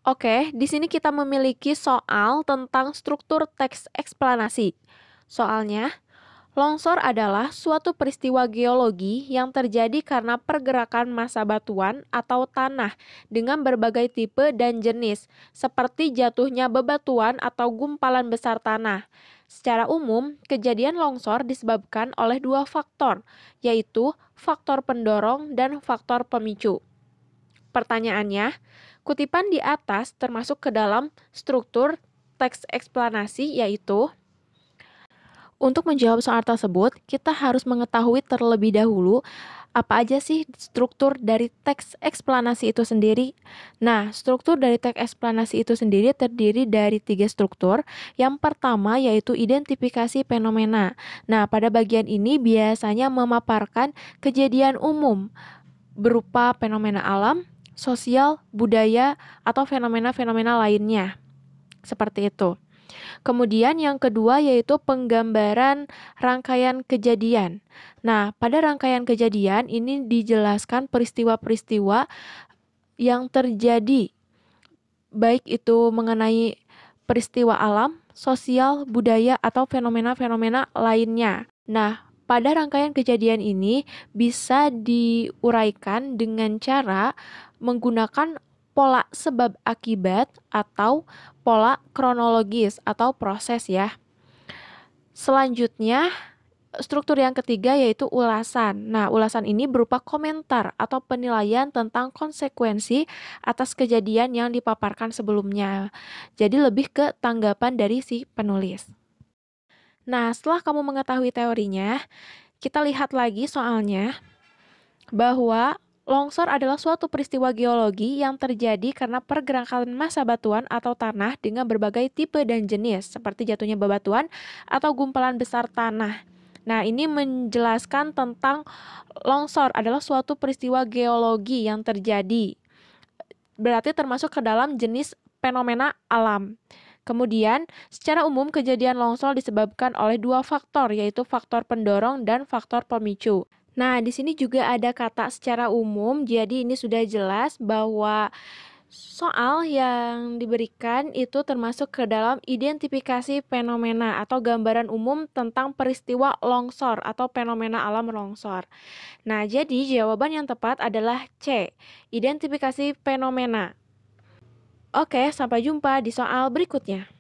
Oke, di sini kita memiliki soal tentang struktur teks eksplanasi. Soalnya, longsor adalah suatu peristiwa geologi yang terjadi karena pergerakan massa batuan atau tanah dengan berbagai tipe dan jenis, seperti jatuhnya bebatuan atau gumpalan besar tanah. Secara umum, kejadian longsor disebabkan oleh dua faktor, yaitu faktor pendorong dan faktor pemicu. Pertanyaannya, kutipan di atas termasuk ke dalam struktur teks eksplanasi, yaitu untuk menjawab soal tersebut, kita harus mengetahui terlebih dahulu apa aja sih struktur dari teks eksplanasi itu sendiri. Nah, struktur dari teks eksplanasi itu sendiri terdiri dari 3 struktur. Yang pertama yaitu identifikasi fenomena. Nah, pada bagian ini biasanya memaparkan kejadian umum berupa fenomena alam, sosial, budaya, atau fenomena-fenomena lainnya. Seperti itu. Kemudian yang kedua yaitu penggambaran rangkaian kejadian. Nah, pada rangkaian kejadian ini dijelaskan peristiwa-peristiwa yang terjadi, baik itu mengenai peristiwa alam, sosial, budaya, atau fenomena-fenomena lainnya. Nah, pada rangkaian kejadian ini bisa diuraikan dengan cara menggunakan pola sebab akibat atau pola kronologis atau proses ya. Selanjutnya, struktur yang ketiga yaitu ulasan. Nah, ulasan ini berupa komentar atau penilaian tentang konsekuensi atas kejadian yang dipaparkan sebelumnya. Jadi lebih ke tanggapan dari si penulis. Nah, setelah kamu mengetahui teorinya, kita lihat lagi soalnya bahwa longsor adalah suatu peristiwa geologi yang terjadi karena pergerakan massa batuan atau tanah dengan berbagai tipe dan jenis, seperti jatuhnya bebatuan atau gumpalan besar tanah. Nah, ini menjelaskan tentang longsor adalah suatu peristiwa geologi yang terjadi. Berarti termasuk ke dalam jenis fenomena alam. Kemudian, secara umum kejadian longsor disebabkan oleh dua faktor, yaitu faktor pendorong dan faktor pemicu. Nah, di sini juga ada kata secara umum, jadi ini sudah jelas bahwa soal yang diberikan itu termasuk ke dalam identifikasi fenomena atau gambaran umum tentang peristiwa longsor atau fenomena alam longsor. Nah, jadi jawaban yang tepat adalah C, identifikasi fenomena. Oke, sampai jumpa di soal berikutnya.